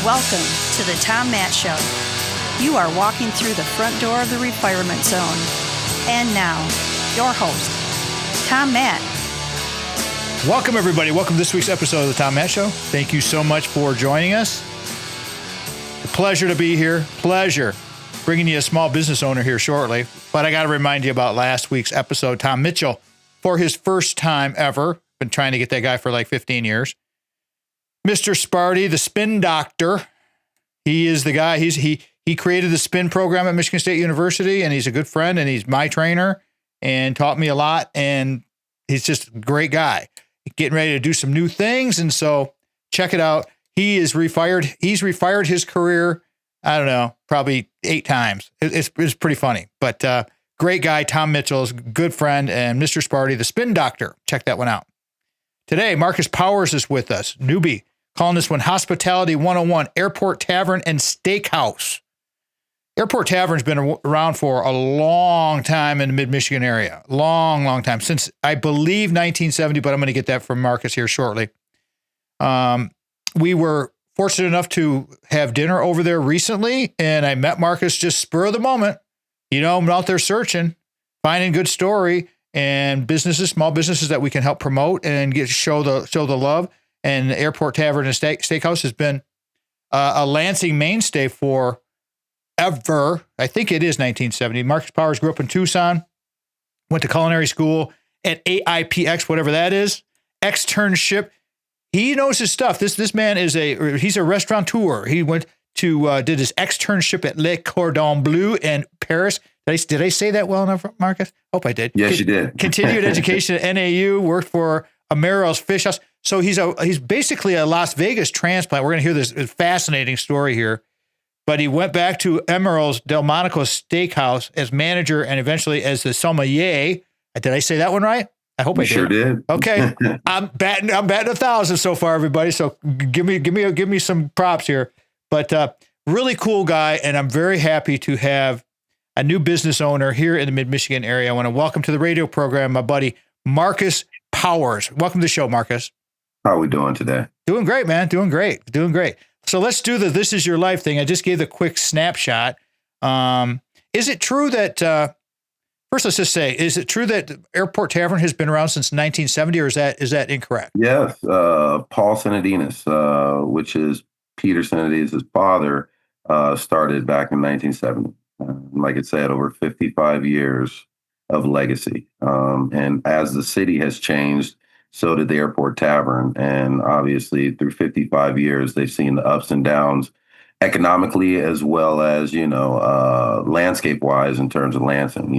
Welcome to the Tom Matt Show. You are walking through the front door of the refirement zone. And now, your host, Tom Matt. Welcome, everybody. Welcome to this week's episode of the Tom Matt Show. Thank you so much for joining us. A pleasure to be here. Pleasure bringing you a small business owner here shortly. But I got to remind you about last week's episode. Tom Mitchell, for his first time ever, been trying to get that guy for like 15 years. Mr. Sparty, the spin doctor. He is the guy. He created the spin program at Michigan State University, and he's a good friend, and he's my trainer and taught me a lot. And he's just a great guy. Getting ready to do some new things. And so check it out. He is refired. He's refired his career, I don't know, probably 8 times. It's pretty funny, but great guy. Tom Mitchell is a good friend, and Mr. Sparty, the spin doctor. Check that one out. Today, Marcus Powers is with us, newbie, calling this one Hospitality 101, Airport Tavern and Steakhouse. Airport Tavern's been around for a long time in the mid-Michigan area. Long time, since I believe 1970, but I'm going to get that from Marcus here shortly. We were fortunate enough to have dinner over there recently, and I met Marcus just spur of the moment. You know, I'm out there searching, finding good story and businesses, small businesses that we can help promote and show the love. And the Airport Tavern and Steakhouse has been a Lansing mainstay for ever. I think it is 1970. Marcus Powers grew up in Tucson, went to culinary school at AIPX, whatever that is, externship. He knows his stuff. This man he's a restaurateur. He went to did his externship at Le Cordon Bleu in Paris. Did I say that well enough, Marcus? Hope I did. Yes, you did. Continued education at NAU, worked for Emerils fishhouse. So he's basically a Las Vegas transplant. We're going to hear this fascinating story here. But he went back to Emerils Delmonico Steakhouse as manager and eventually as the Sommelier. Did I say that one right? I hope I did. Sure did. Okay. I'm batting 1,000 so far, everybody. So give me some props here. But really cool guy, and I'm very happy to have a new business owner here in the mid-Michigan area. I want to welcome to the radio program my buddy Marcus Powers. Welcome to the show, Marcus. How are we doing today? Doing great, man. Doing great. So let's do the This Is Your Life thing. I just gave the quick snapshot. Is it true that, first let's just say, is it true that Airport Tavern has been around since 1970, or is that incorrect? Yes. Paul Senadinas, which is Peter Senadinas' father, started back in 1970. Like I said, over 55 years of legacy. And as the city has changed, so did the Airport Tavern. And obviously, through 55 years, they've seen the ups and downs economically as well as, landscape-wise in terms of Lansing.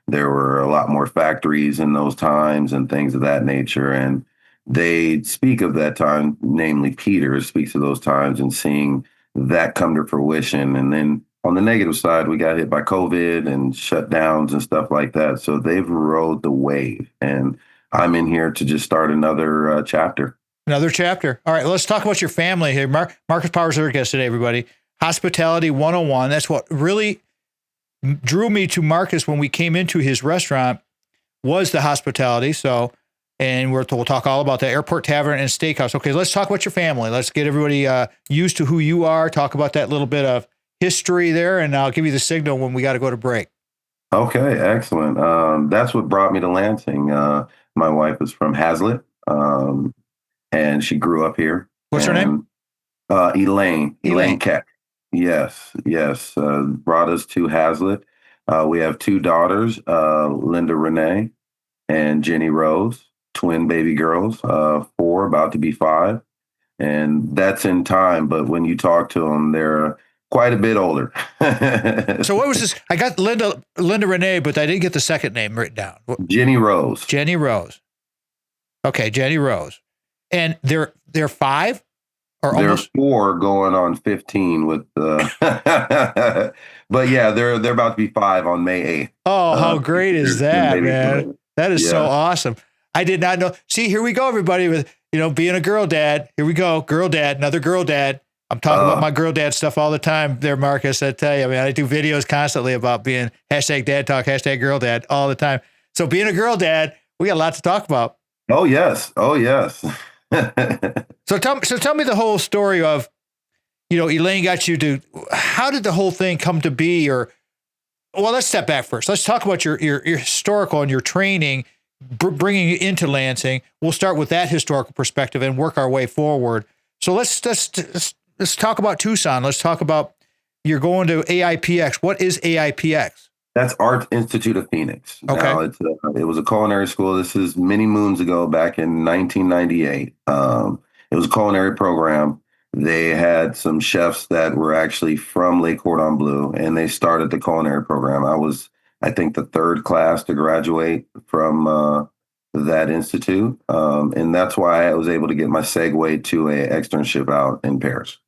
There were a lot more factories in those times and things of that nature. And they speak of that time, namely Peter speaks of those times and seeing that come to fruition. And then on the negative side, we got hit by COVID and shutdowns and stuff like that. So they've rode the wave. And I'm in here to just start another chapter. Another chapter. All right, let's talk about your family here. Marcus Powers is our guest today, everybody. Hospitality 101. That's what really drew me to Marcus when we came into his restaurant was the hospitality. So, and we'll talk all about the Airport Tavern and Steakhouse. Okay, let's talk about your family. Let's get everybody used to who you are. Talk about that little bit of history there, and I'll give you the signal when we got to go to break. Okay, excellent. That's what brought me to Lansing. My wife is from Hazlitt, and she grew up here. What's her name? Elaine Keck. Yes. Brought us to Hazlitt. We have 2 daughters, Linda Renee and Jenny Rose, twin baby girls, 4, about to be 5. And that's in time, but when you talk to them, they're quite a bit older. So what was this? I got Linda Renee, but I didn't get the second name written down. Jenny Rose. Jenny Rose. Okay, Jenny Rose. And they're 5 or they're almost 4 going on 15 with but yeah, they're about to be 5 on May 8th. Oh, how great is that, man? That is so awesome. I did not know. See, here we go, everybody, with being a girl dad. Here we go. Girl dad, another girl dad. I'm talking about my girl dad stuff all the time there, Marcus. I tell you, I do videos constantly about being #dad talk, #girl dad all the time. So being a girl dad, we got a lot to talk about. Oh, yes. So tell me the whole story of Elaine got you to, how did the whole thing come to be? Or, well, let's step back first. Let's talk about your historical and your training, bringing you into Lansing. We'll start with that historical perspective and work our way forward. So let's talk about Tucson. Let's talk about, you're going to AIPX. What is AIPX? That's Art Institute of Phoenix. Okay. Now, it was a culinary school. This is many moons ago, back in 1998. It was a culinary program. They had some chefs that were actually from Cordon Bleu, and they started the culinary program. I was, I think, the third class to graduate from that institute. And that's why I was able to get my segue to an externship out in Paris.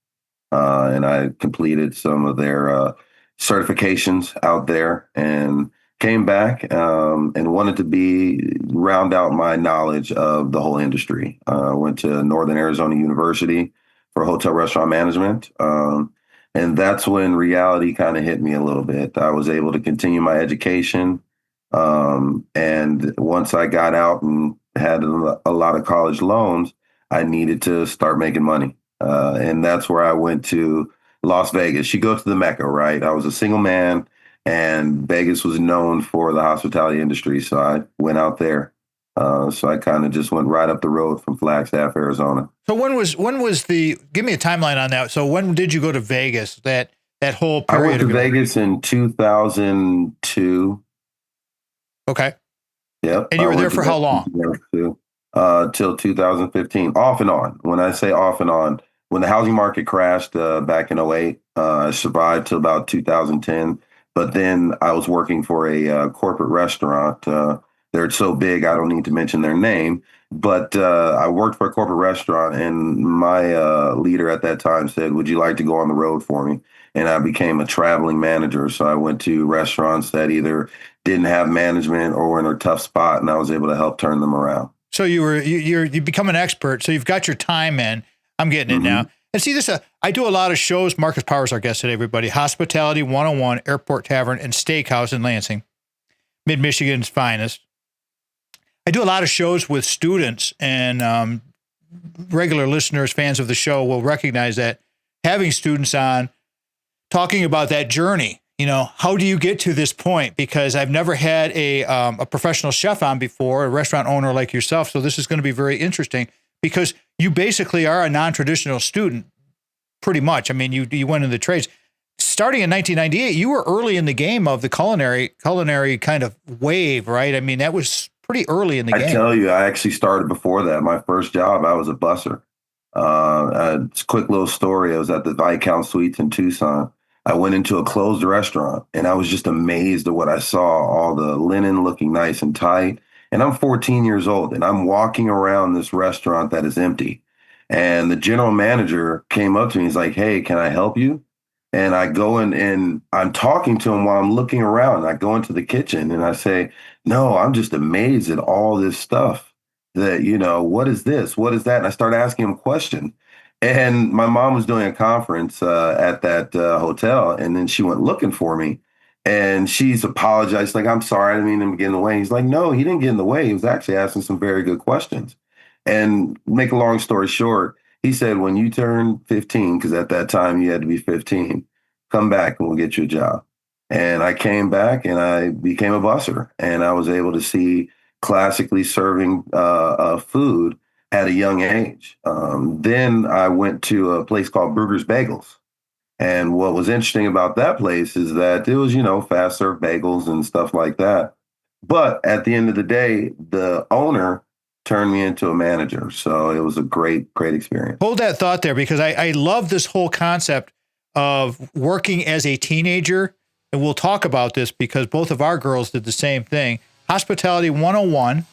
And I completed some of their certifications out there and came back and wanted to round out my knowledge of the whole industry. Went to Northern Arizona University for hotel restaurant management. And that's when reality kind of hit me a little bit. I was able to continue my education. And once I got out and had a lot of college loans, I needed to start making money. And that's where I went to Las Vegas. You go to the Mecca, right? I was a single man, and Vegas was known for the hospitality industry. So I went out there. So I kind of just went right up the road from Flagstaff, Arizona. So when was give me a timeline on that. So when did you go to Vegas? That whole period? I went to Vegas in 2002. Okay. Yep. And you were there for how long? Till 2015, off and on. When I say off and on, when the housing market crashed back in 2008, I survived till about 2010. But then I was working for a corporate restaurant. They're so big, I don't need to mention their name. But I worked for a corporate restaurant, and my leader at that time said, "Would you like to go on the road for me?" And I became a traveling manager. So I went to restaurants that either didn't have management or were in a tough spot, and I was able to help turn them around. So you become an expert. So you've got your time in. I'm getting it now. And see this, I do a lot of shows. Marcus Powers, our guest today, everybody. Hospitality 101, Airport Tavern and Steakhouse in Lansing, Mid-Michigan's finest. I do a lot of shows with students, and regular listeners, fans of the show will recognize that having students on, talking about that journey. How do you get to this point? Because I've never had a professional chef on before, a restaurant owner like yourself. So this is going to be very interesting because you basically are a non-traditional student, pretty much. I mean, you went in the trades. Starting in 1998, you were early in the game of the culinary kind of wave, right? I mean, that was pretty early in the game. I tell you, I actually started before that. My first job, I was a busser. It's a quick little story. I was at the Viscount Suites in Tucson. I went into a closed restaurant, and I was just amazed at what I saw, all the linen looking nice and tight. And I'm 14 years old, and I'm walking around this restaurant that is empty. And the general manager came up to me. He's like, "Hey, can I help you?" And I go in, and I'm talking to him while I'm looking around. I go into the kitchen, and I say, "No, I'm just amazed at all this stuff that, what is this? What is that?" And I start asking him questions. And my mom was doing a conference at that hotel, and then she went looking for me, and she's apologized. Like, "I'm sorry, I didn't mean him to get in the way." He's like, "No, he didn't get in the way. He was actually asking some very good questions." And make a long story short, he said, "When you turn 15, because at that time you had to be 15, come back and we'll get you a job." And I came back and I became a busser, and I was able to see classically serving food at a young age. Then I went to a place called Brugger's Bagels. And what was interesting about that place is that it was, fast serve bagels and stuff like that. But at the end of the day, the owner turned me into a manager. So it was a great, great experience. Hold that thought there, because I love this whole concept of working as a teenager. And we'll talk about this because both of our girls did the same thing. Hospitality 101,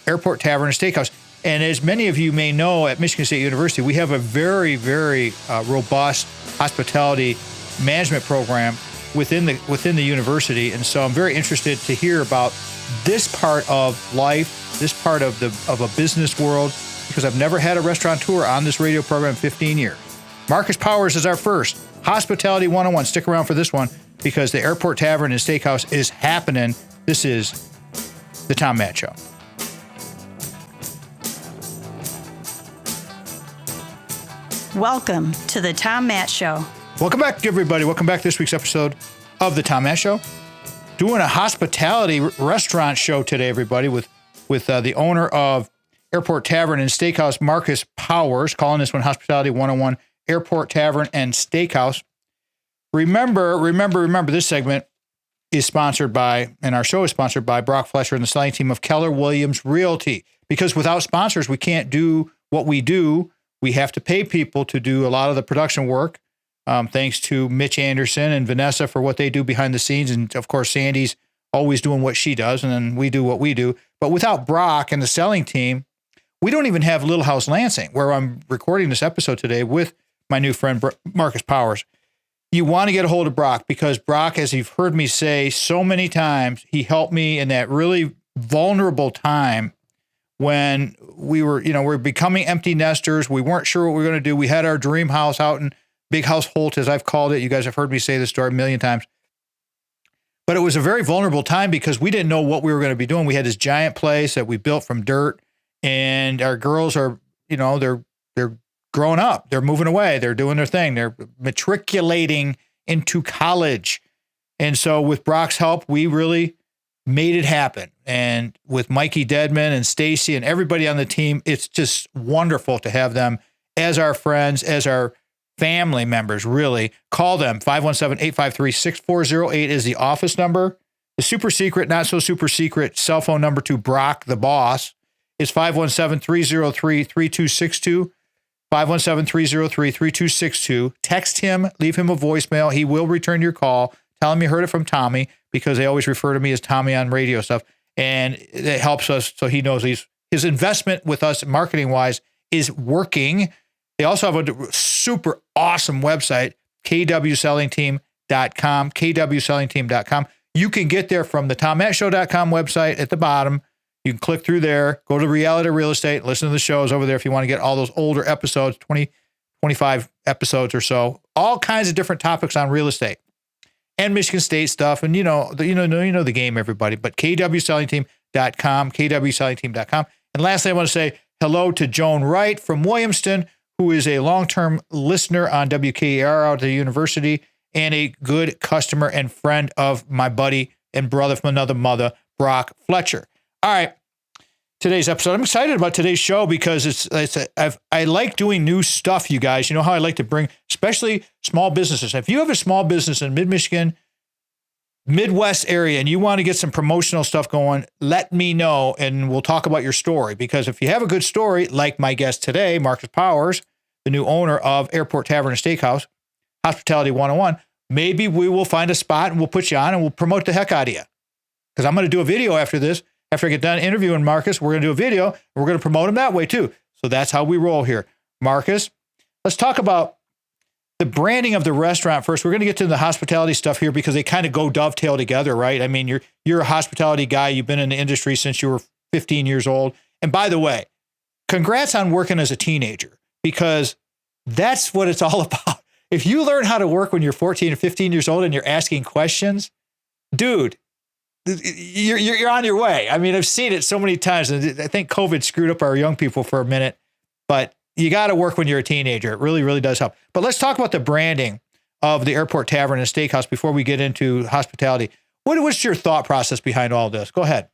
Airport Tavern and Steakhouse. And as many of you may know, at Michigan State University, we have a very, very robust hospitality management program within the university. And so I'm very interested to hear about this part of life, this part of a business world, because I've never had a restaurateur on this radio program in 15 years. Marcus Powers is our first. Hospitality 101. Stick around for this one because the Airport Tavern and Steakhouse is happening. This is the Tom Matt Show. Welcome to the Tom Matt Show. Welcome back, everybody. Welcome back to this week's episode of the Tom Matt Show. Doing a hospitality restaurant show today, everybody, with the owner of Airport Tavern and Steakhouse, Marcus Powers, calling this one Hospitality 101, Airport Tavern and Steakhouse. Remember, this segment is sponsored by, and our show is sponsored by Brock Fletcher and the selling team of Keller Williams Realty. Because without sponsors, we can't do what we do. We have to pay people to do a lot of the production work. Thanks to Mitch Anderson and Vanessa for what they do behind the scenes. And of course, Sandy's always doing what she does, and then we do what we do. But without Brock and the selling team, we don't even have Little House Lansing, where I'm recording this episode today with my new friend, Marcus Powers. You want to get a hold of Brock because Brock, as you've heard me say so many times, he helped me in that really vulnerable time when we were becoming empty nesters. We weren't sure what we were going to do. We had our dream house out in Big House Holt, as I've called it. You guys have heard me say this story a million times. But it was a very vulnerable time because we didn't know what we were going to be doing. We had this giant place that we built from dirt, and our girls are, they're growing up. They're moving away. They're doing their thing. They're matriculating into college. And so with Brock's help, we really made it happen. And with Mikey Deadman and Stacy and everybody on the team, it's just wonderful to have them as our friends, as our family members, really. Call them. 517-853-6408 is the office number. The super secret, not so super secret cell phone number to Brock, the boss, is 517-303-3262. 517-303-3262. Text him, leave him a voicemail. He will return your call. Tell him you heard it from Tommy, because they always refer to me as Tommy on radio stuff. And it helps us so he knows his investment with us marketing-wise is working. They also have a super awesome website, kwsellingteam.com, kwsellingteam.com. You can get there from the tommattshow.com website at the bottom. You can click through there, go to Reality Real Estate, listen to the shows over there if you want to get all those older episodes, 20, 25 episodes or so, all kinds of different topics on real estate and Michigan State stuff. And you know the game, everybody, but kwsellingteam.com, kwsellingteam.com. And lastly, I want to say hello to Joan Wright from Williamston, who is a long-term listener on WKER out at the university and a good customer and friend of my buddy and brother from another mother, Brock Fletcher. All right, today's episode. I'm excited about today's show because I like doing new stuff, you guys. You know how I like to bring, especially small businesses. If you have a small business in mid-Michigan, Midwest area, and you want to get some promotional stuff going, let me know, and we'll talk about your story. Because if you have a good story, like my guest today, Marcus Powers, the new owner of Airport Tavern and Steakhouse, Hospitality 101, maybe we will find a spot and we'll put you on and we'll promote the heck out of you. Because I'm going to do a video after this. After I get done interviewing Marcus, we're going to do a video and we're going to promote him that way too. So that's how we roll here. Marcus, let's talk about the branding of the restaurant first. We're going to get to the hospitality stuff here because they kind of go dovetail together, right? I mean, you're a hospitality guy. You've been in the industry since you were 15 years old. And by the way, congrats on working as a teenager, because that's what it's all about. If you learn how to work when you're 14 or 15 years old and you're asking questions, dude, you're on your way. I mean, I've seen it so many times, and I think COVID screwed up our young people for a minute, but you got to work when you're a teenager. It really, really does help. But let's talk about the branding of the Airport Tavern and Steakhouse before we get into hospitality. What's your thought process behind all this? Go ahead.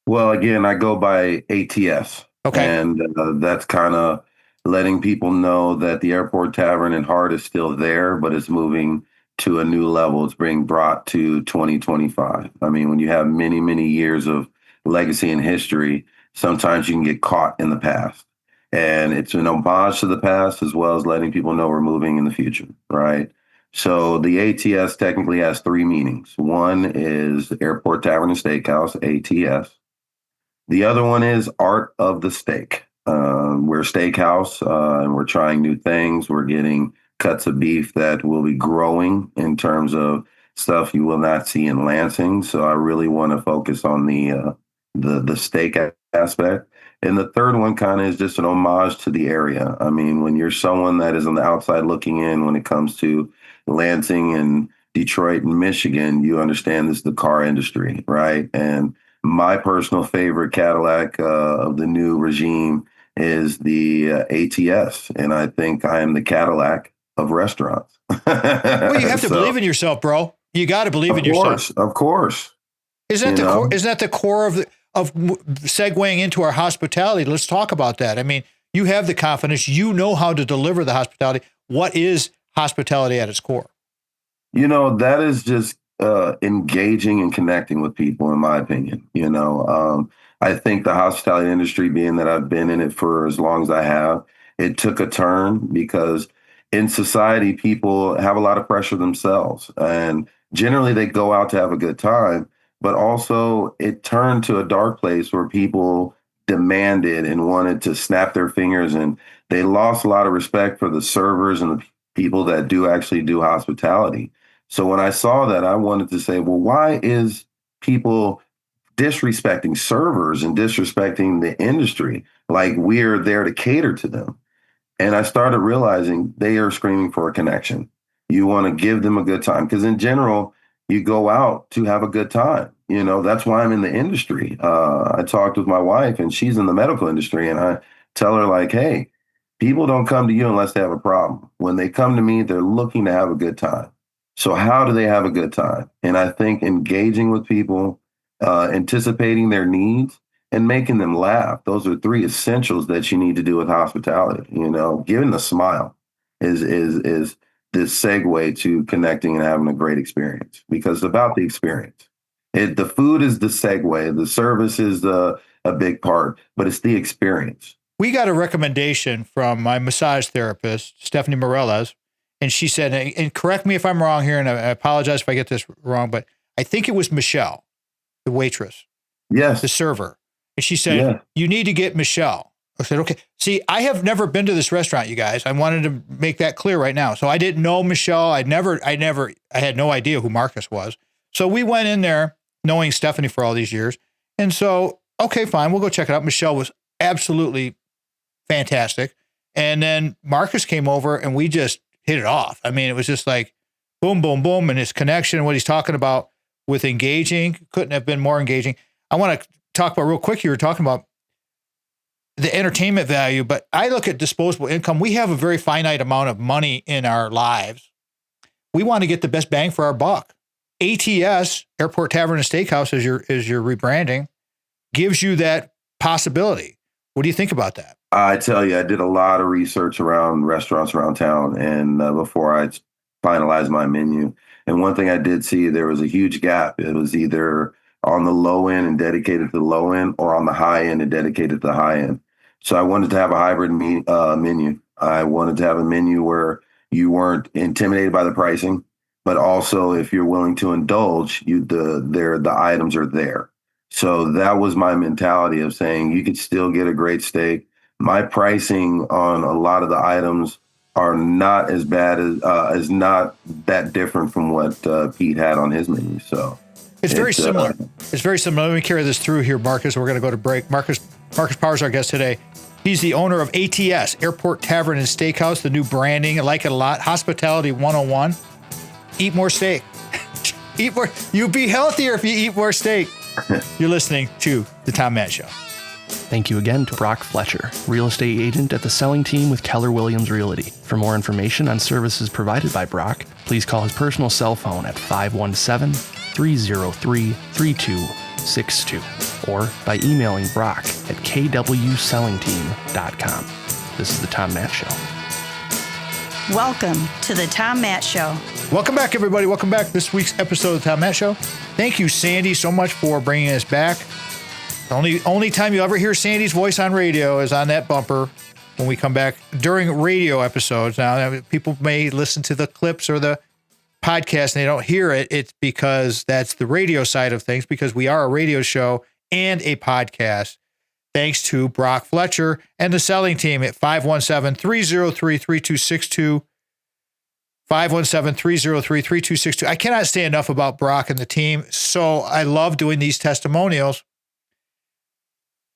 Well, again, I go by ATS. Okay. And that's kind of letting people know that the Airport Tavern and Heart is still there, but it's moving to a new level. It's being brought to 2025. I mean, when you have many, many years of legacy and history, sometimes you can get caught in the past. And it's an homage to the past as well as letting people know we're moving in the future, right? So the ATS technically has three meanings. One is Airport Tavern and Steakhouse, ATS. The other one is Art of the Steak. We're a steakhouse and we're trying new things. We're getting cuts of beef that will be growing in terms of stuff you will not see in Lansing. So I really want to focus on the steak aspect. And the third one kind of is just an homage to the area. I mean, when you're someone that is on the outside looking in when it comes to Lansing and Detroit and Michigan, you understand this is the car industry, right? And my personal favorite Cadillac of the new regime is the ATS. And I think I am the Cadillac of restaurants. Well, you have to believe in yourself, bro. You got to believe in yourself. Of course. Isn't that the core of segueing into our hospitality? Let's talk about that. I mean, you have the confidence. You know how to deliver the hospitality. What is hospitality at its core? That is just engaging and connecting with people, in my opinion. I think the hospitality industry, being that I've been in it for as long as I have, it took a turn because in society, people have a lot of pressure themselves. And generally, they go out to have a good time. But also, it turned to a dark place where people demanded and wanted to snap their fingers. And they lost a lot of respect for the servers and the people that do actually do hospitality. So when I saw that, I wanted to say, well, why is people disrespecting servers and disrespecting the industry? Like we're there to cater to them. And I started realizing they are screaming for a connection. You want to give them a good time because in general, you go out to have a good time. That's why I'm in the industry. I talked with my wife and she's in the medical industry and I tell her like, hey, people don't come to you unless they have a problem. When they come to me, they're looking to have a good time. So how do they have a good time? And I think engaging with people, anticipating their needs and making them laugh. Those are three essentials that you need to do with hospitality. Giving a smile is this segue to connecting and having a great experience because it's about the experience. The food is the segue. The service is a big part, but it's the experience. We got a recommendation from my massage therapist, Stephanie Emerils, and she said, and correct me if I'm wrong here, and I apologize if I get this wrong, but I think it was Michelle, the waitress. Yes. The server. And she said, You need to get Michelle. I said, okay. See, I have never been to this restaurant, you guys. I wanted to make that clear right now. So I didn't know Michelle. I had no idea who Marcus was. So we went in there knowing Stephanie for all these years. And so, okay, fine. We'll go check it out. Michelle was absolutely fantastic. And then Marcus came over and we just hit it off. I mean, it was just like boom, boom, boom. And his connection and what he's talking about with engaging couldn't have been more engaging. I want to talk about real quick. You were talking about the entertainment value, but I look at disposable income. We have a very finite amount of money in our lives. We want to get the best bang for our buck. ATS, Airport Tavern and Steakhouse, as your rebranding, gives you that possibility. What do you think about that? I tell you, I did a lot of research around restaurants around town, and before I finalized my menu. And one thing I did see, there was a huge gap. It was either on the low end and dedicated to the low end, or on the high end and dedicated to the high end. So I wanted to have a hybrid menu. I wanted to have a menu where you weren't intimidated by the pricing, but also if you're willing to indulge, the items are there. So that was my mentality of saying you could still get a great steak. My pricing on a lot of the items are not as bad as not that different from what Pete had on his menu. So it's very similar. It's very similar. Let me carry this through here, Marcus. We're going to go to break. Marcus Power is our guest today. He's the owner of ATS, Airport Tavern and Steakhouse, the new branding. I like it a lot. Hospitality 101. Eat more steak. Eat more. You'll be healthier if you eat more steak. You're listening to The Tom Matt Show. Thank you again to Brock Fletcher, real estate agent at the selling team with Keller Williams Realty. For more information on services provided by Brock, please call his personal cell phone at 517-303-3262 or by emailing Brock at kwsellingteam.com. This is The Tom Matt Show. Welcome to The Tom Matt Show. Welcome back, everybody. Welcome back to this week's episode of The Tom Matt Show. Thank you, Sandy, so much for bringing us back. The only time you ever hear Sandy's voice on radio is on that bumper when we come back during radio episodes. Now, people may listen to the clips or the podcast and they don't hear it. It's because that's the radio side of things, because we are a radio show and a podcast. Thanks to Brock Fletcher and the selling team at 517-303-3262. 517-303-3262. I cannot say enough about Brock and the team. So I love doing these testimonials.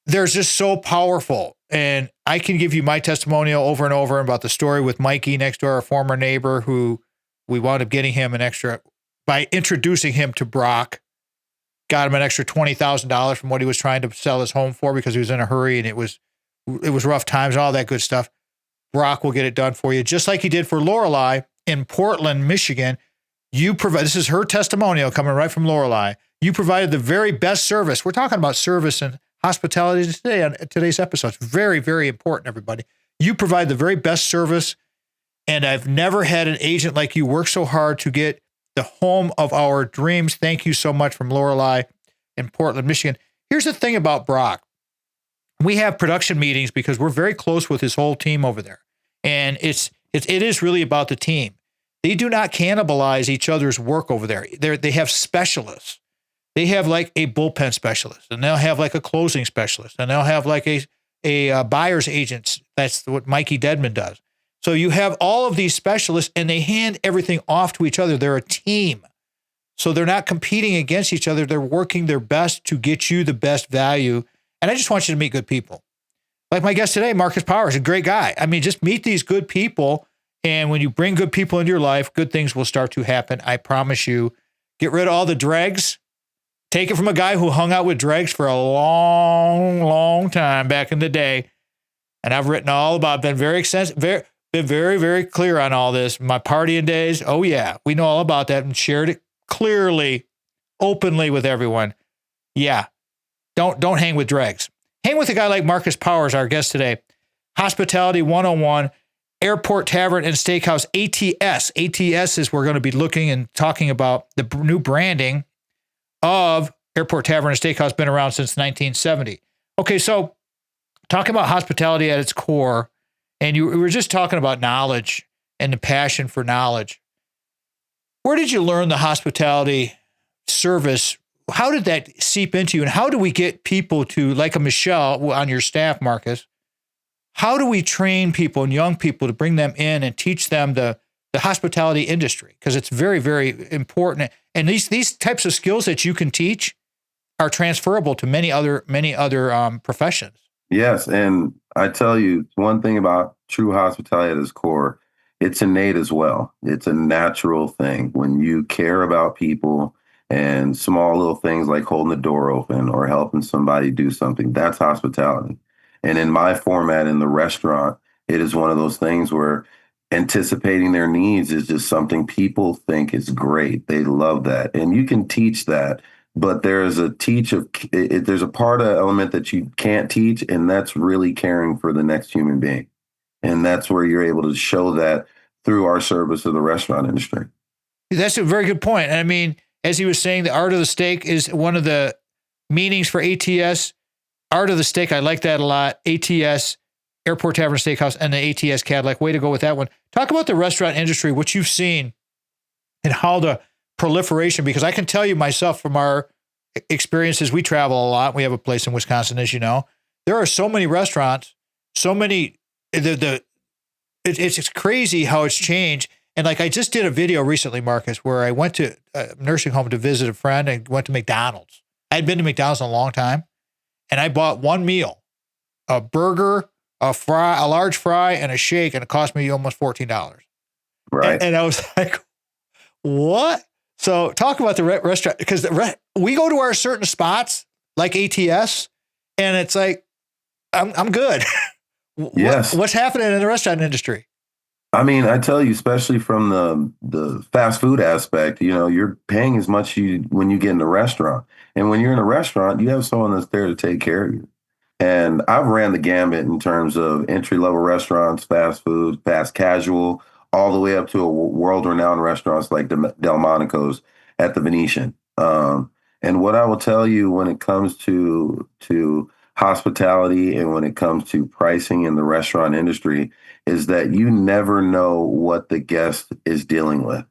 They're just so powerful. And I can give you my testimonial over and over about the story with Mikey next door, our former neighbor, who we wound up getting him an extra, by introducing him to Brock, got him an extra $20,000 from what he was trying to sell his home for because he was in a hurry. And it was it was rough times, all that good stuff. Brock will get it done for you, just like he did for Lorelei in Portland, Michigan. This is her testimonial coming right from Lorelei. You provided the very best service. We're talking about service and hospitality today on today's episode. It's very, very important, everybody. You provide the very best service, and I've never had an agent like you work so hard to get the home of our dreams. Thank you so much from Lorelei in Portland, Michigan. Here's the thing about Brock. We have production meetings because we're very close with his whole team over there. And it is really about the team. They do not cannibalize each other's work over there. They have specialists. They have like a bullpen specialist, and they'll have like a closing specialist, and they'll have like a buyer's agent. That's what Mikey Dedman does. So you have all of these specialists, and they hand everything off to each other. They're a team. So they're not competing against each other. They're working their best to get you the best value. And I just want you to meet good people. Like my guest today, Marcus Powers, a great guy. I mean, just meet these good people. And when you bring good people into your life, good things will start to happen. I promise you. Get rid of all the dregs. Take it from a guy who hung out with dregs for a long, long time back in the day. And I've written all about, been very extensive, been very, very clear on all this. My partying days, oh yeah, we know all about that and shared it clearly, openly with everyone. Yeah, don't hang with dregs. Hang with a guy like Marcus Powers, our guest today. Hospitality 101, Airport Tavern and Steakhouse, ATS. ATS is we're going to be looking and talking about the new branding of Airport Tavern and Steakhouse, been around since 1970. Okay, so talking about hospitality at its core, and we were just talking about knowledge and the passion for knowledge. Where did you learn the hospitality service? How did that seep into you? And how do we get people to, like a Michelle on your staff, Marcus, how do we train people and young people to bring them in and teach them the hospitality industry? Because it's very, very important. And these types of skills that you can teach are transferable to many other professions. Yes. And I tell you, one thing about true hospitality at its core, it's innate as well. It's a natural thing. When you care about people and small little things like holding the door open or helping somebody do something, that's hospitality. And in my format in the restaurant, it is one of those things where anticipating their needs is just something people think is great. They love that. And you can teach that, but there's a part of element that you can't teach, and that's really caring for the next human being. And that's where you're able to show that through our service of the restaurant industry. That's a very good point. I mean, as he was saying, the art of the steak is one of the meanings for ATS. Art of the steak, I like that a lot. ATS, Airport Tavern Steakhouse, and the ATS Cadillac. Way to go with that one. Talk about the restaurant industry, what you've seen, and how the proliferation, because I can tell you myself from our experiences, we travel a lot. We have a place in Wisconsin, as you know. There are so many restaurants, so many, it's crazy how it's changed. And like I just did a video recently, Marcus, where I went to a nursing home to visit a friend and went to McDonald's. I had been to McDonald's in a long time, and I bought one meal, a burger, a large fry, and a shake, and it cost me almost $14. Right. And I was like, what? So talk about the restaurant, because we go to our certain spots like ATS, and it's like, I'm good. Yes. What's happening in the restaurant industry? I mean, I tell you, especially from the fast food aspect, you're paying as much when you get in a restaurant. And when you're in a restaurant, you have someone that's there to take care of you. And I've ran the gambit in terms of entry-level restaurants, fast food, fast casual, all the way up to world-renowned restaurants like Delmonico's at the Venetian. And what I will tell you when it comes to hospitality and when it comes to pricing in the restaurant industry is that you never know what the guest is dealing with.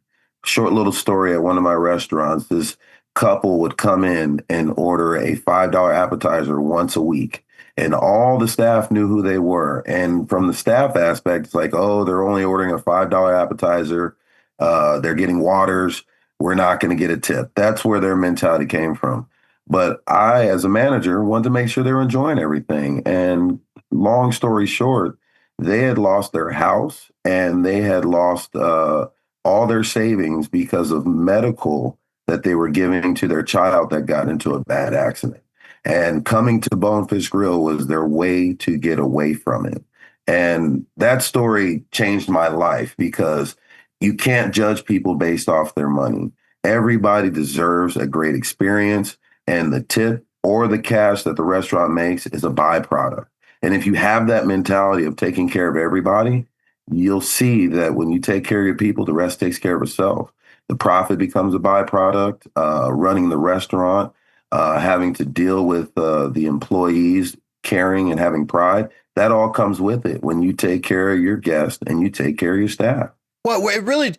Short little story at one of my restaurants, this couple would come in and order a $5 appetizer once a week. And all the staff knew who they were. And from the staff aspect, it's like, oh, they're only ordering a $5 appetizer. They're getting waters. We're not going to get a tip. That's where their mentality came from. But I, as a manager, wanted to make sure they were enjoying everything. And long story short, they had lost their house and they had lost all their savings because of medical that they were giving to their child that got into a bad accident. And coming to Bonefish Grill was their way to get away from it. And that story changed my life because you can't judge people based off their money. Everybody deserves a great experience, and the tip or the cash that the restaurant makes is a byproduct. And if you have that mentality of taking care of everybody, you'll see that when you take care of your people, the rest takes care of itself. The profit becomes a byproduct. Running the restaurant, having to deal with the employees, caring and having pride, that all comes with it when you take care of your guests and you take care of your staff. Well, it really,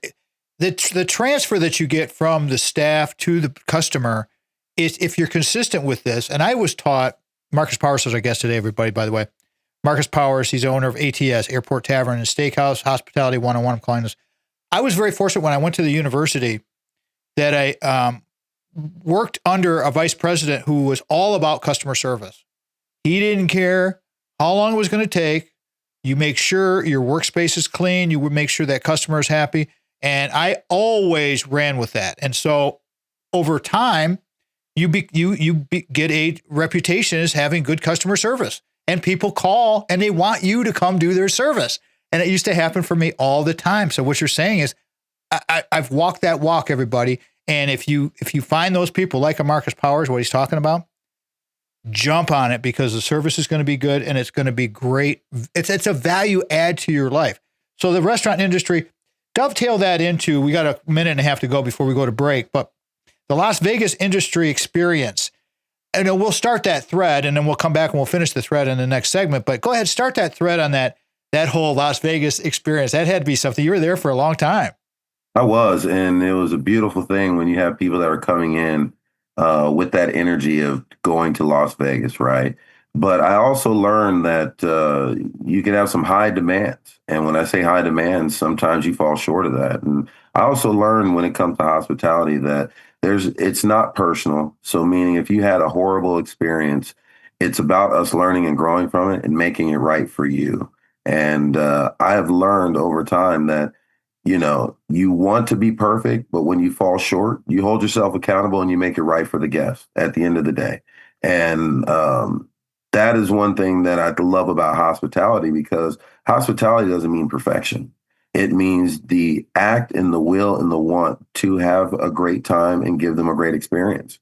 the transfer that you get from the staff to the customer is, if you're consistent with this, and I was taught, Marcus Powers is our guest today, everybody, by the way. Marcus Powers, he's owner of ATS, Airport Tavern and Steakhouse, Hospitality 101, I'm calling this. I was very fortunate when I went to the university that I worked under a vice president who was all about customer service. He didn't care how long it was going to take. You make sure your workspace is clean. You would make sure that customer is happy. And I always ran with that. And so over time, you get a reputation as having good customer service. And people call and they want you to come do their service. And it used to happen for me all the time. So what you're saying is I've walked that walk, everybody. And if you find those people like a Marcus Powers, what he's talking about, jump on it, because the service is going to be good and it's going to be great. It's a value add to your life. So the restaurant industry, dovetail that into, we got a minute and a half to go before we go to break, but the Las Vegas industry experience. And we'll start that thread and then we'll come back and we'll finish the thread in the next segment. But go ahead, start that thread on that whole Las Vegas experience. That had to be something. You were there for a long time. I was, and it was a beautiful thing when you have people that are coming in with that energy of going to Las Vegas, right? But I also learned that you can have some high demands. And when I say high demands, sometimes you fall short of that. And I also learned when it comes to hospitality that it's not personal. So meaning if you had a horrible experience, it's about us learning and growing from it and making it right for you. And I have learned over time that, you want to be perfect, but when you fall short, you hold yourself accountable and you make it right for the guest at the end of the day. And that is one thing that I love about hospitality, because hospitality doesn't mean perfection. It means the act and the will and the want to have a great time and give them a great experience.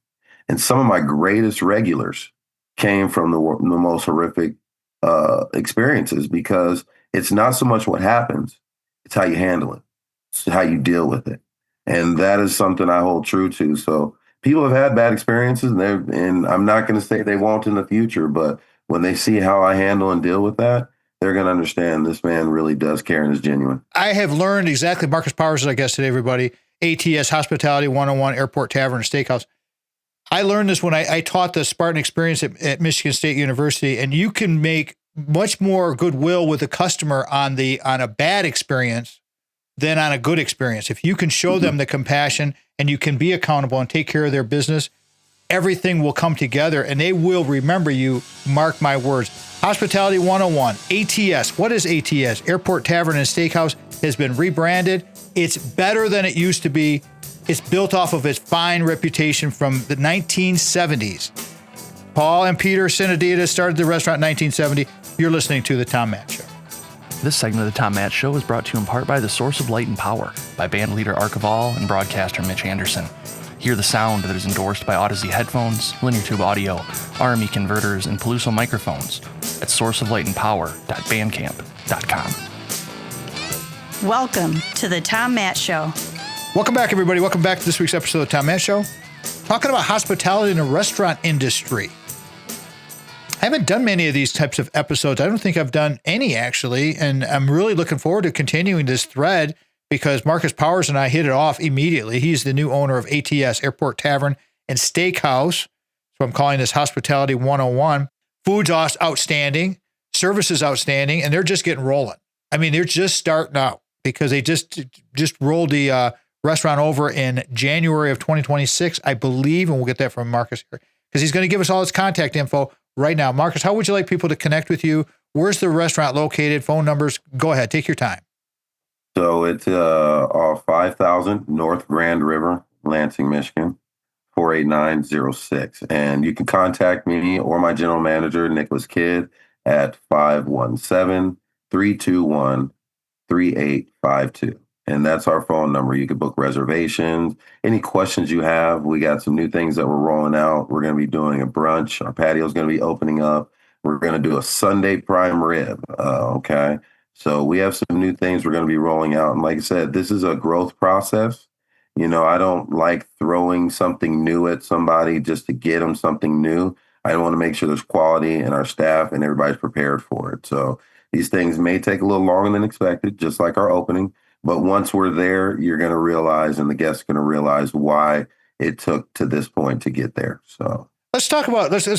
And some of my greatest regulars came from the most horrific experiences, because it's not so much what happens, it's how you handle it. It's how you deal with it. And that is something I hold true to. So people have had bad experiences, and I'm not going to say they won't in the future, but when they see how I handle and deal with that, they're going to understand this man really does care and is genuine. I have learned exactly. Marcus Powers is our guest today, everybody. ATS, Hospitality 101, Airport Tavern Steakhouse. I learned this when I taught the Spartan experience at Michigan State University, and you can make much more goodwill with the customer on a bad experience than on a good experience. If you can show them the compassion and you can be accountable and take care of their business, everything will come together and they will remember you. Mark my words. Hospitality 101, ATS. What is ATS? Airport Tavern and Steakhouse has been rebranded. It's better than it used to be. It's built off of its fine reputation from the 1970s. Paul and Peter Sinadita started the restaurant in 1970. You're listening to The Tom Matt Show. This segment of The Tom Matt Show is brought to you in part by The Source of Light and Power by band leader Archivall and broadcaster Mitch Anderson. Hear the sound that is endorsed by Odyssey headphones, linear tube audio, RME converters, and Peluso microphones at sourceoflightandpower.bandcamp.com. Welcome to The Tom Matt Show. Welcome back, everybody. Welcome back to this week's episode of The Tom Matt Show. Talking about hospitality in the restaurant industry. I haven't done many of these types of episodes. I don't think I've done any, actually. And I'm really looking forward to continuing this thread because Marcus Powers and I hit it off immediately. He's the new owner of ATS, Airport Tavern and Steakhouse. So I'm calling this Hospitality 101. Food's outstanding. Service is outstanding. And they're just getting rolling. I mean, they're just starting out because they just rolled the restaurant over in January of 2026, I believe. And we'll get that from Marcus here because he's going to give us all his contact info right now. Marcus, how would you like people to connect with you? Where's the restaurant located? Phone numbers? Go ahead. Take your time. So it's off 5000 North Grand River, Lansing, Michigan. 517-489-06. And you can contact me or my general manager, Nicholas Kidd, at 517-321-3852. And that's our phone number. You can book reservations. Any questions you have, we got some new things that we're rolling out. We're going to be doing a brunch. Our patio is going to be opening up. We're going to do a Sunday prime rib. Okay. So we have some new things we're going to be rolling out. And like I said, this is a growth process. I don't like throwing something new at somebody just to get them something new. I want to make sure there's quality in our staff and everybody's prepared for it. So these things may take a little longer than expected, just like our opening. But once we're there, you're going to realize, and the guests are going to realize why it took to this point to get there. So let's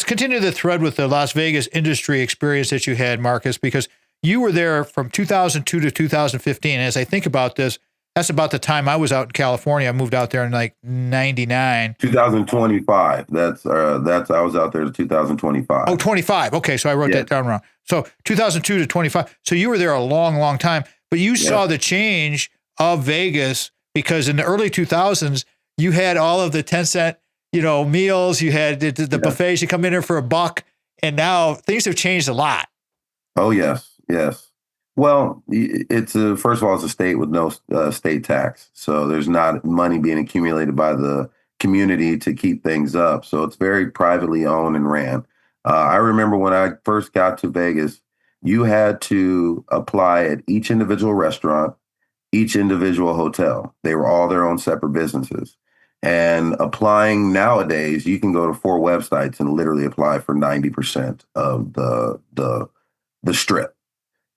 continue the thread with the Las Vegas industry experience that you had, Marcus, because you were there from 2002 to 2015. As I think about this, that's about the time I was out in California. I moved out there in like 99. 2025. That's I was out there in 2025. Oh, 25. Okay. So I wrote that down wrong. So 2002 to 25. So you were there a long, long time, but you saw the change of Vegas because in the early 2000s, you had all of the 10-cent, meals, you had the buffets, you come in there for $1. And now things have changed a lot. Oh, yes. Yes. Well, it's first of all, it's a state with no state tax. So there's not money being accumulated by the community to keep things up. So it's very privately owned and ran. I remember when I first got to Vegas, you had to apply at each individual restaurant, each individual hotel. They were all their own separate businesses. And applying nowadays, you can go to 4 websites and literally apply for 90% of the strip.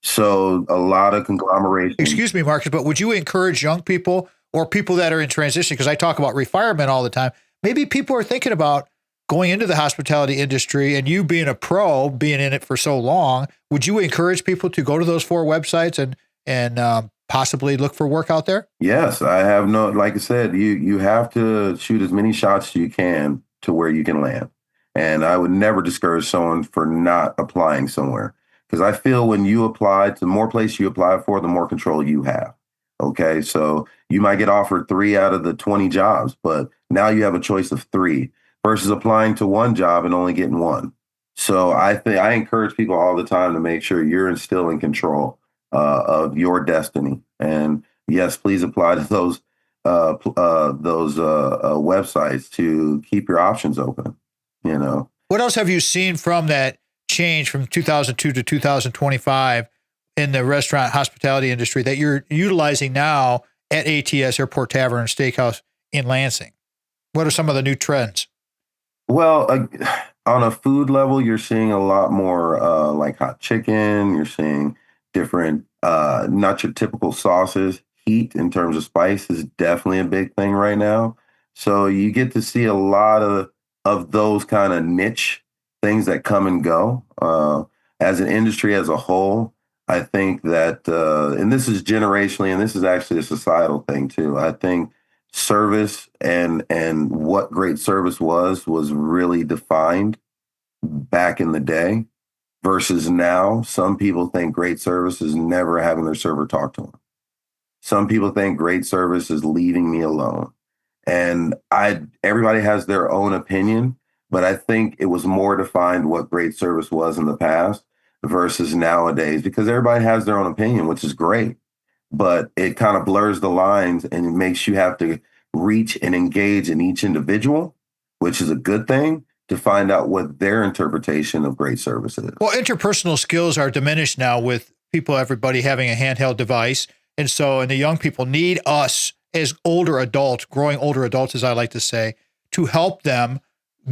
So a lot of conglomeration. Excuse me, Marcus, but would you encourage young people or people that are in transition? Because I talk about refirement all the time. Maybe people are thinking about going into the hospitality industry, and you being a pro, being in it for so long, would you encourage people to go to those 4 websites and possibly look for work out there? Yes, I have like I said, you have to shoot as many shots as you can to where you can land. And I would never discourage someone for not applying somewhere. Because I feel when you apply, the more places you apply for, the more control you have. Okay, so you might get offered 3 out of the 20 jobs, but now you have a choice of 3 versus applying to 1 job and only getting 1. So I encourage people all the time to make sure you're still in control of your destiny. And yes, please apply to those websites to keep your options open. What else have you seen from that change from 2002 to 2025 in the restaurant hospitality industry that you're utilizing now at ATS, Airport Tavern Steakhouse in Lansing? What are some of the new trends? Well, on a food level, you're seeing a lot more like hot chicken. You're seeing different, not your typical sauces. Heat in terms of spice is definitely a big thing right now. So you get to see a lot of those kind of niche things that come and go. As an industry as a whole, I think that, and this is generationally, and this is actually a societal thing too. I think service and what great service was really defined back in the day versus now. Some people think great service is never having their server talk to them. Some people think great service is leaving me alone. And everybody has their own opinion. But I think it was more defined what great service was in the past versus nowadays, because everybody has their own opinion, which is great. But it kind of blurs the lines and it makes you have to reach and engage in each individual, which is a good thing, to find out what their interpretation of great service is. Well, interpersonal skills are diminished now with everybody having a handheld device. And the young people need us as older adults, growing older adults, as I like to say, to help them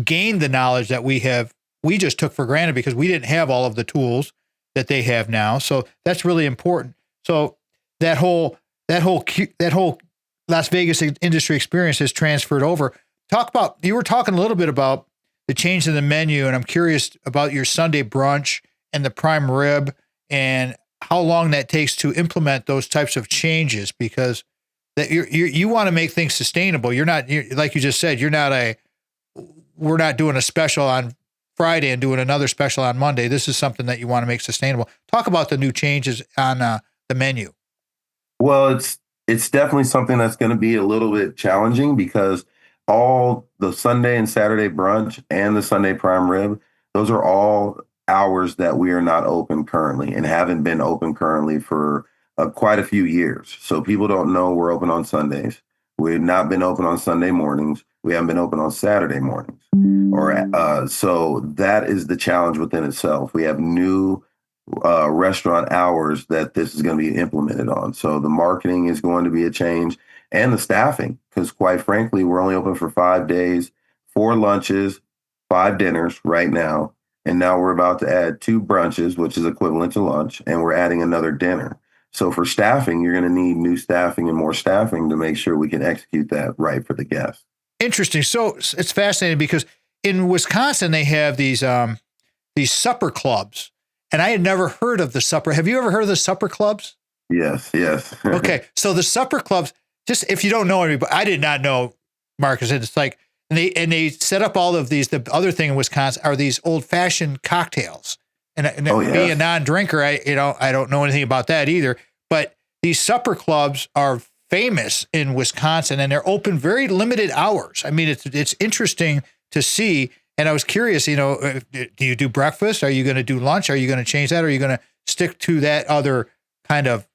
gain the knowledge that we just took for granted because we didn't have all of the tools that they have now. So that's really important. So that whole Las Vegas industry experience has transferred over. You were talking a little bit about the change in the menu, and I'm curious about your Sunday brunch and the prime rib and how long that takes to implement those types of changes, because that you want to make things sustainable. Like you just said, we're not doing a special on Friday and doing another special on Monday. This is something that you want to make sustainable. Talk about the new changes on the menu. Well, it's definitely something that's going to be a little bit challenging because all the Sunday and Saturday brunch and the Sunday prime rib, those are all hours that we are not open currently and haven't been open currently for quite a few years. So people don't know we're open on Sundays. We've not been open on Sunday mornings. We haven't been open on Saturday mornings. So that is the challenge within itself. We have new restaurant hours that this is going to be implemented on. So the marketing is going to be a change, and the staffing, because quite frankly, we're only open for 5 days, 4 lunches, 5 dinners right now. And now we're about to add 2 brunches, which is equivalent to lunch, and we're adding another dinner. So for staffing, you're going to need new staffing and more staffing to make sure we can execute that right for the guests. Interesting. So it's fascinating because in Wisconsin, they have these supper clubs, and I had never heard of the supper. Have you ever heard of the supper clubs? Yes. Okay. So the supper clubs, just if you don't know anybody, I did not know, Marcus, it's like, and they set up all of these. The other thing in Wisconsin are these old fashioned cocktails. And being a non-drinker, I don't know anything about that either. But these supper clubs are famous in Wisconsin, and they're open very limited hours. I mean, it's interesting to see. And I was curious, do you do breakfast? Are you going to do lunch? Are you going to change that? Or are you going to stick to that other kind of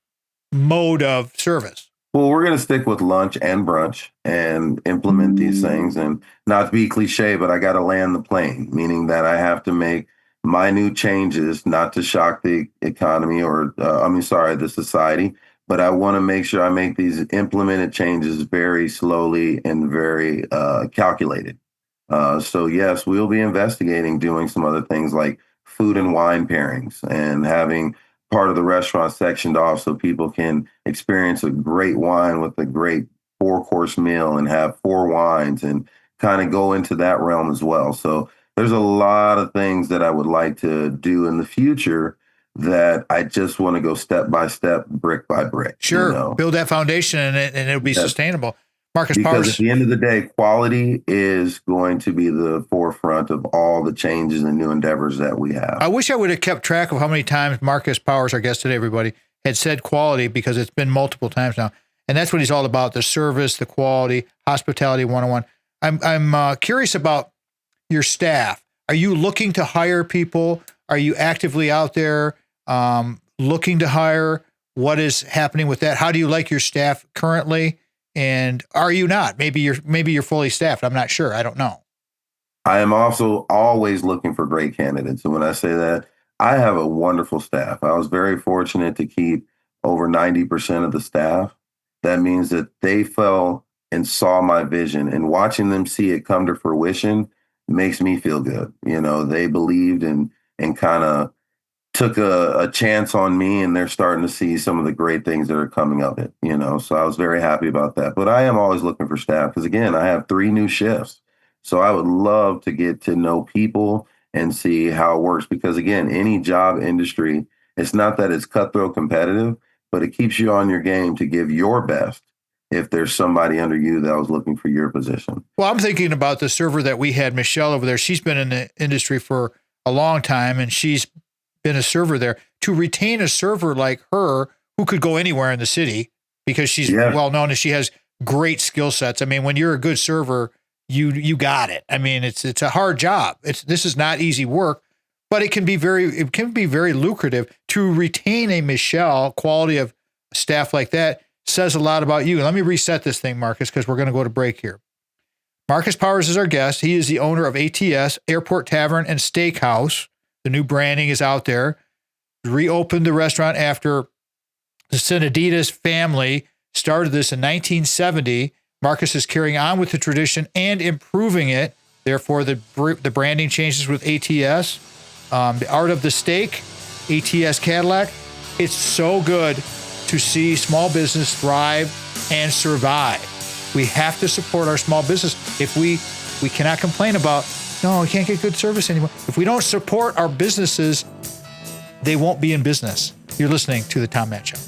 mode of service? Well, we're going to stick with lunch and brunch and implement these things. And not to be cliche, but I got to land the plane, meaning that I have to make minute changes, not to shock the economy or, the society, but I want to make sure I make these implemented changes very slowly and very calculated. So yes, we'll be investigating doing some other things like food and wine pairings and having part of the restaurant sectioned off so people can experience a great wine with a great 4-course meal and have 4 wines and kind of go into that realm as well. So there's a lot of things that I would like to do in the future that I just want to go step by step, brick by brick. Sure. Build that foundation and it'll be sustainable. Marcus Because Powers. at the end of the day, quality is going to be the forefront of all the changes and new endeavors that we have. I wish I would have kept track of how many times Marcus Powers, our guest today, everybody, had said quality, because it's been multiple times now. And that's what he's all about, the service, the quality, hospitality 101. I'm curious about your staff. Are you looking to hire people? Are you actively out there looking to hire? What is happening with that? How do you like your staff currently? And are you not? Maybe you're fully staffed. I'm not sure. I don't know. I am also always looking for great candidates. And when I say that, I have a wonderful staff. I was very fortunate to keep over 90% of the staff. That means that they felt and saw my vision, and watching them see it come to fruition makes me feel good. They believed and kind of took a chance on me, and they're starting to see some of the great things that are coming of it, so I was very happy about that. But I am always looking for staff because, again, I have 3 new shifts. So I would love to get to know people and see how it works because, again, any job industry, it's not that it's cutthroat competitive, but it keeps you on your game to give your best if there's somebody under you that was looking for your position. Well, I'm thinking about the server that we had, Michelle, over there. She's been in the industry for a long time, and she's been a server there. To retain a server like her, who could go anywhere in the city because she's well known and she has great skill sets. I mean, when you're a good server, you got it. I mean, it's a hard job. This is not easy work, but it can be very lucrative. To retain a Michelle, quality of staff like that, says a lot about you. And let me reset this thing, Marcus, because we're going to go to break here. Marcus Powers is our guest. He is the owner of ATS, Airport Tavern and Steakhouse. The new branding is out there. Reopened the restaurant after the Senaditas family started this in 1970. Marcus is carrying on with the tradition and improving it. Therefore, the branding changes with ATS. The art of the steak, ATS Cadillac. It's so good to see small business thrive and survive. We have to support our small business. If we cannot complain about, no, we can't get good service anymore. If we don't support our businesses, they won't be in business. You're listening to The Tom Matt Show.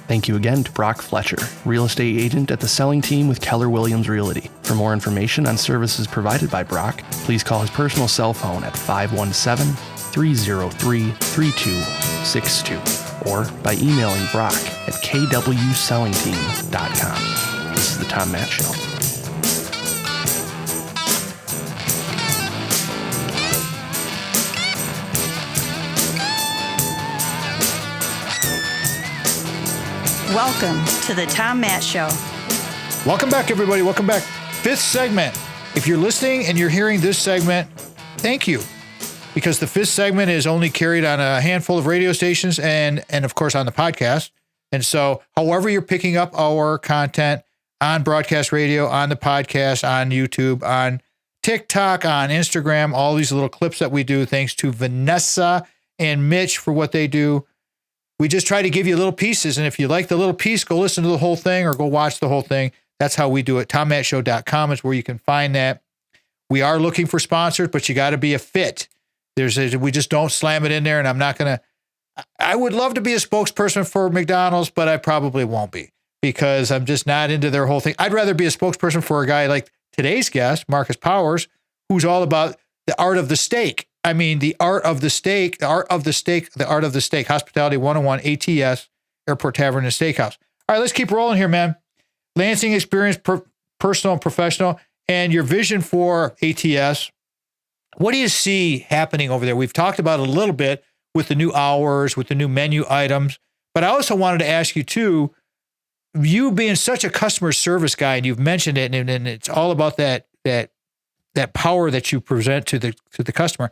Thank you again to Brock Fletcher, real estate agent at the selling team with Keller Williams Realty. For more information on services provided by Brock, please call his personal cell phone at 517-303-3262 or by emailing Brock at kwsellingteam.com. This is the Tom Matt Show. Welcome to the Tom Matt Show. Welcome back, everybody. Welcome back. Fifth segment. If you're listening and you're hearing this segment, thank you. Because the fifth segment is only carried on a handful of radio stations and of course on the podcast. And so however you're picking up our content on broadcast radio, on the podcast, on YouTube, on TikTok, on Instagram, all these little clips that we do, thanks to Vanessa and Mitch for what they do. We just try to give you little pieces. And if you like the little piece, go listen to the whole thing or go watch the whole thing. That's how we do it. TomMattShow.com is where you can find that. We are looking for sponsors, but you got to be a fit. We just don't slam it in there. And I'm not going to, I would love to be a spokesperson for McDonald's, but I probably won't be because I'm just not into their whole thing. I'd rather be a spokesperson for a guy like today's guest, Marcus Powers, who's all about the art of the steak. I mean, the art of the steak, Hospitality 101, ATS, Airport Tavern and Steakhouse. All right, let's keep rolling here, man. Lansing experience, personal and professional, and your vision for ATS. What do you see happening over there? We've talked about it a little bit with the new hours, with the new menu items, but I also wanted to ask you too, you being such a customer service guy, and you've mentioned it, and it's all about that power that you present to the customer.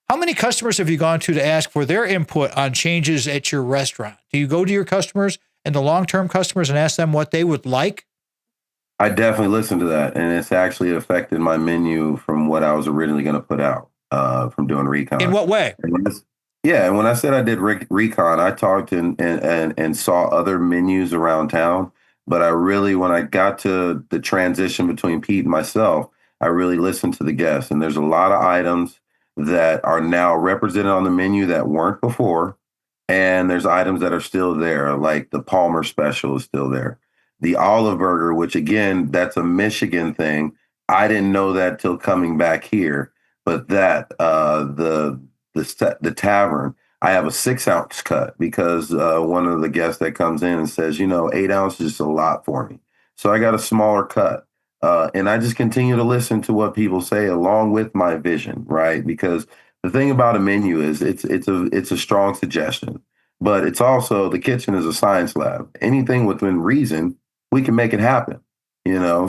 How many customers have you gone to ask for their input on changes at your restaurant? Do you go to your customers and the long-term customers and ask them what they would like? I definitely listened to that, and it's actually affected my menu from what I was originally going to put out from doing recon. In what way? And when I said I did recon, I talked and saw other menus around town, but I really, when I got to the transition between Pete and myself, I really listened to the guests, and there's a lot of items that are now represented on the menu that weren't before. And there's items that are still there, like the Palmer special is still there. The olive burger, which again, that's a Michigan thing. I didn't know that till coming back here, but that, the tavern, I have a 6-ounce cut because one of the guests that comes in and says, 8 ounces is just a lot for me. So I got a smaller cut. And I just continue to listen to what people say along with my vision, right? Because the thing about a menu is it's a strong suggestion, but it's also, the kitchen is a science lab. Anything within reason, we can make it happen,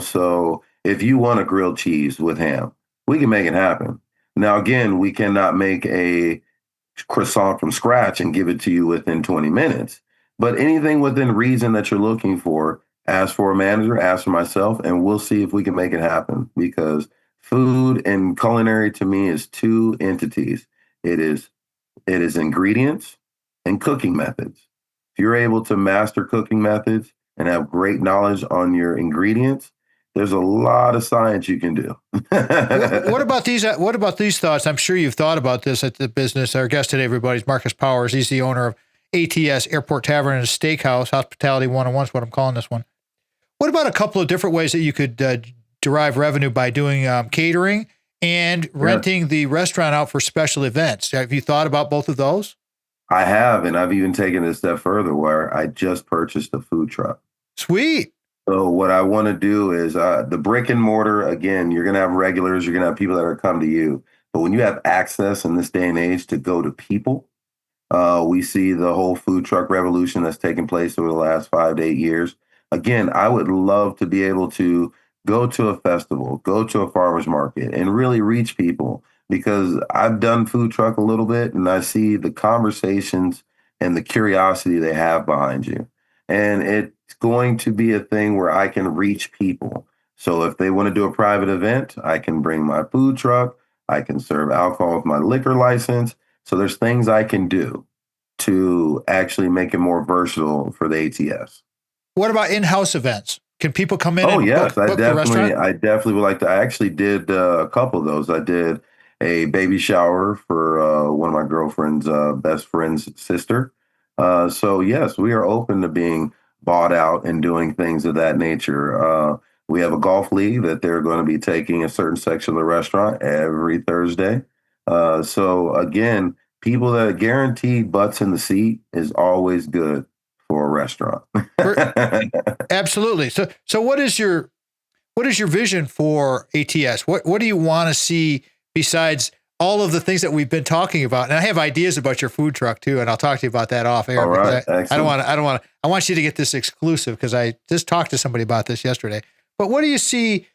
So if you want a grilled cheese with ham, we can make it happen. Now, again, we cannot make a croissant from scratch and give it to you within 20 minutes, but anything within reason that you're looking for, ask for a manager, ask for myself, and we'll see if we can make it happen, because food and culinary to me is two entities. It is ingredients and cooking methods. If you're able to master cooking methods and have great knowledge on your ingredients, there's a lot of science you can do. What about these thoughts? I'm sure you've thought about this at the business. Our guest today, everybody, is Marcus Powers. He's the owner of ATS, Airport Tavern and Steakhouse, Hospitality 101 is what I'm calling this one. What about a couple of different ways that you could derive revenue by doing catering and renting the restaurant out for special events? Have you thought about both of those? I have, and I've even taken it a step further where I just purchased a food truck. Sweet. So what I want to do is the brick and mortar, again, you're going to have regulars, you're going to have people that are come to you. But when you have access in this day and age to go to people, we see the whole food truck revolution that's taken place over the last 5 to 8 years. Again, I would love to be able to go to a festival, go to a farmer's market, and really reach people, because I've done food truck a little bit and I see the conversations and the curiosity they have behind you. And it's going to be a thing where I can reach people. So if they want to do a private event, I can bring my food truck. I can serve alcohol with my liquor license. So there's things I can do to actually make it more versatile for the ATS. What about in-house events? Can people come in? Oh, and yes, book the restaurant? I definitely would like to. I actually did a couple of those. I did a baby shower for one of my girlfriend's best friend's sister. So yes, we are open to being bought out and doing things of that nature. We have a golf league that they're going to be taking a certain section of the restaurant every Thursday. So again, people that are guaranteed butts in the seat is always good for a restaurant. Absolutely. So what is your what is your vision for ATS? What do you want to see besides all of the things that we've been talking about? And I have ideas about your food truck too, and I'll talk to you about that off air. All right, I want you to get this exclusive because I just talked to somebody about this yesterday. But what do you see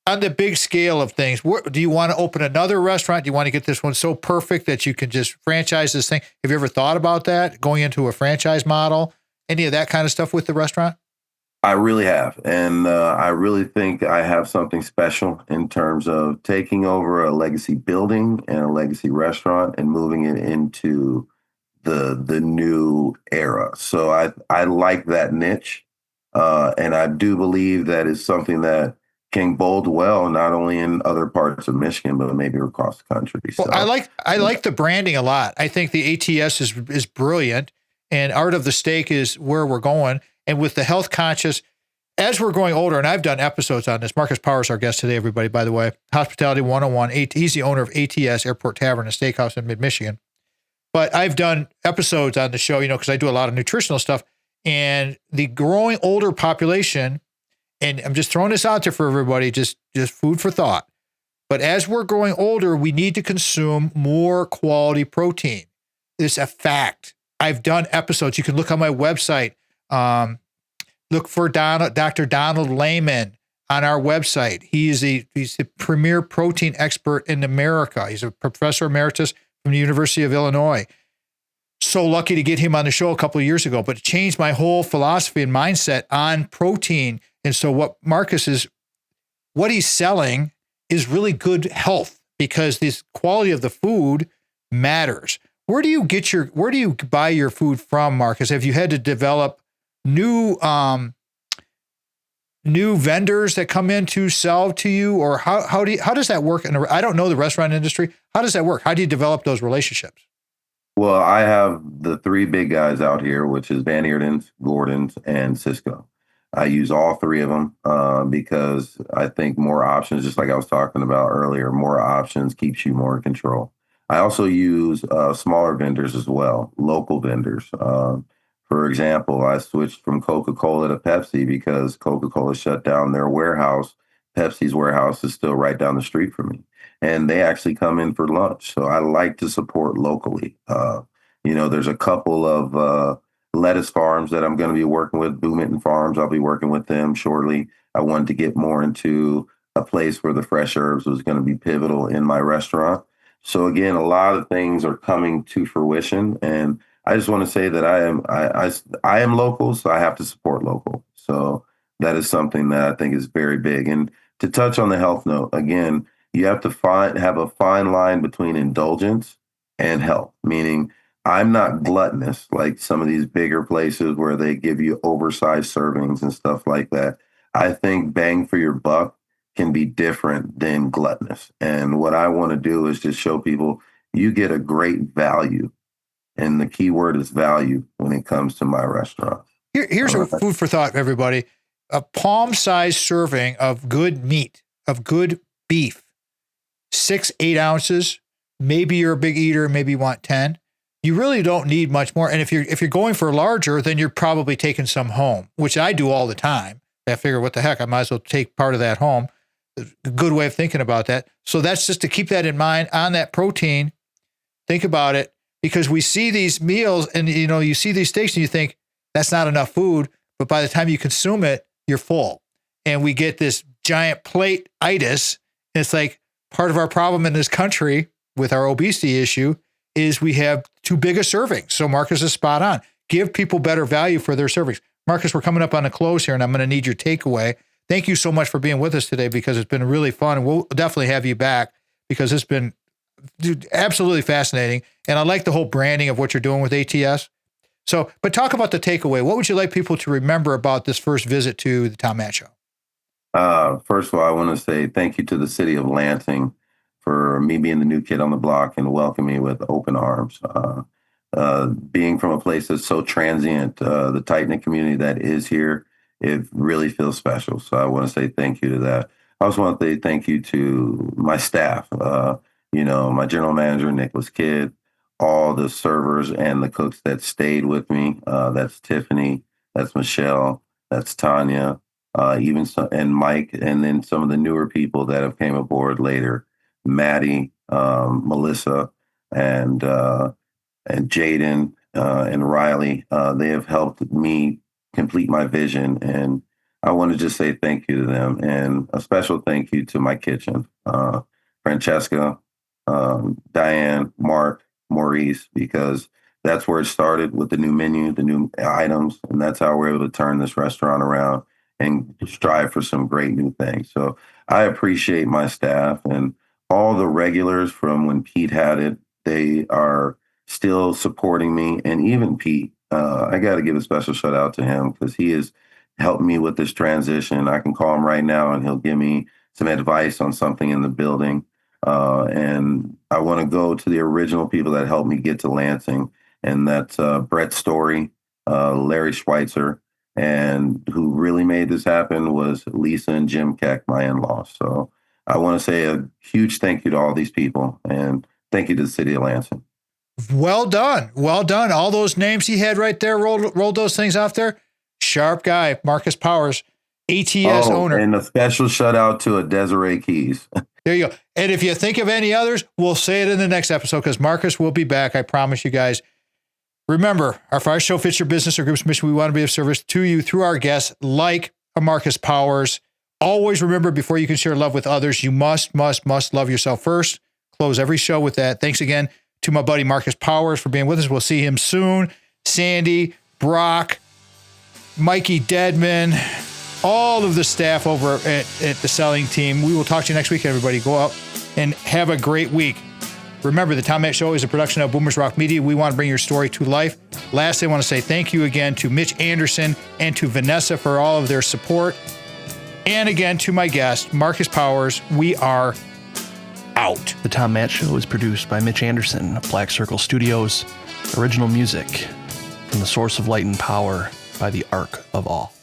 on the big scale of things? Do you want to open another restaurant? Do you want to get this one so perfect that you can just franchise this thing? Have you ever thought about that, going into a franchise model, any of that kind of stuff with the restaurant? I really have. And I really think I have something special in terms of taking over a legacy building and a legacy restaurant and moving it into the new era. So I like that niche. And I do believe that is something that can bode well, not only in other parts of Michigan, but maybe across the country. Well, So I like the branding a lot. I think the ATS is brilliant, and Art of the Steak is where we're going. And with the health conscious, as we're growing older, and I've done episodes on this. Marcus Powers, our guest today, everybody, by the way, Hospitality 101. He's the owner of ATS, Airport Tavern and Steakhouse in mid-Michigan. But I've done episodes on the show, because I do a lot of nutritional stuff, and the growing older population, and I'm just throwing this out there for everybody, just food for thought. But as we're growing older, we need to consume more quality protein. It's a fact. I've done episodes. You can look on my website. Look for Dr. Donald Lehman on our website. He's the premier protein expert in America. He's a professor emeritus from the University of Illinois. So lucky to get him on the show a couple of years ago, but it changed my whole philosophy and mindset on protein. And so what he's selling is really good health, because this quality of the food matters. Where do you buy your food from, Marcus? Have you had to develop new vendors that come in to sell to you, or how does that work? I don't know the restaurant industry. How does that work? How do you develop those relationships? Well, I have the three big guys out here, which is Van Eerden's, Gordon's, and Cisco. I use all three of them because I think more options, just like I was talking about earlier, more options keeps you more in control. I also use smaller vendors as well, local vendors. For example, I switched from Coca-Cola to Pepsi because Coca-Cola shut down their warehouse. Pepsi's warehouse is still right down the street from me. And they actually come in for lunch. So I like to support locally. There's a couple of lettuce farms that I'm going to be working with, Bloomington Farms. I'll be working with them shortly. I wanted to get more into a place where the fresh herbs was going to be pivotal in my restaurant. So again, a lot of things are coming to fruition, and I just want to say that I am local, so I have to support local. So that is something that I think is very big. And to touch on the health note, again, you have to have a fine line between indulgence and health, meaning I'm not gluttonous like some of these bigger places where they give you oversized servings and stuff like that. I think bang for your buck can be different than gluttonous. And what I want to do is just show people you get a great value. And the key word is value when it comes to my restaurant. Here's a food for thought, everybody. A palm-sized serving of good meat, of good beef, 6-8 ounces. Maybe you're a big eater, maybe you want 10. You really don't need much more. And if you're going for larger, then you're probably taking some home, which I do all the time. I figure, what the heck, I might as well take part of that home. A good way of thinking about that. So that's just to keep that in mind on that protein. Think about it. Because we see these meals and, you see these steaks and you think that's not enough food, but by the time you consume it, you're full. And we get this giant plate-itis. And it's like part of our problem in this country with our obesity issue is we have too big a serving. So Marcus is spot on. Give people better value for their servings. Marcus, we're coming up on a close here, and I'm going to need your takeaway. Thank you so much for being with us today, because it's been really fun. And we'll definitely have you back, because it's been absolutely fascinating. And I like the whole branding of what you're doing with ATS. So, but talk about the takeaway. What would you like people to remember about this first visit to the Tom Matt Show? First of all, I want to say thank you to the city of Lansing for me being the new kid on the block and welcoming me with open arms. Being from a place that's so transient, the tight-knit community that is here, it really feels special. So I want to say thank you to that. I also want to say thank you to my staff. My general manager, Nicholas Kidd, all the servers and the cooks that stayed with me. That's Tiffany, that's Michelle, that's Tanya, and Mike, and then some of the newer people that have came aboard later, Maddie, Melissa, and Jaden and Riley. They have helped me complete my vision, and I want to just say thank you to them, and a special thank you to my kitchen, Francesca, Diane, Mark, Maurice, because that's where it started with the new menu, the new items, and that's how we're able to turn this restaurant around and strive for some great new things. So I appreciate my staff and all the regulars from when Pete had it. They are still supporting me, and even Pete. I got to give a special shout out to him because he has helped me with this transition. I can call him right now, and he'll give me some advice on something in the building. And I want to go to the original people that helped me get to Lansing, and that's Brett Story, Larry Schweitzer, and who really made this happen was Lisa and Jim Keck, my in-laws. So I want to say a huge thank you to all these people, and thank you to the city of Lansing. Well done. Well done. All those names he had right there, rolled those things off there. Sharp guy, Marcus Powers, ATS owner. And a special shout out to Desiree Keys. There you go. And if you think of any others, we'll say it in the next episode because Marcus will be back. I promise you guys. Remember, our fire show fits your business or group's mission. We want to be of service to you through our guests like a Marcus Powers. Always remember, before you can share love with others, you must love yourself first. Close every show with that. Thanks again to my buddy Marcus Powers for being with us. We'll see him soon. Sandy, Brock, Mikey Deadman, all of the staff over at the selling team. We will talk to you next week, everybody. Go out and have a great week. Remember, the Tom Matt Show is a production of Boomers Rock Media. We want to bring your story to life. Lastly, I want to say thank you again to Mitch Anderson and to Vanessa for all of their support. And again, to my guest, Marcus Powers. We are out. The Tom Matt Show is produced by Mitch Anderson of Black Circle Studios. Original music from the Source of Light and Power by the Ark of All.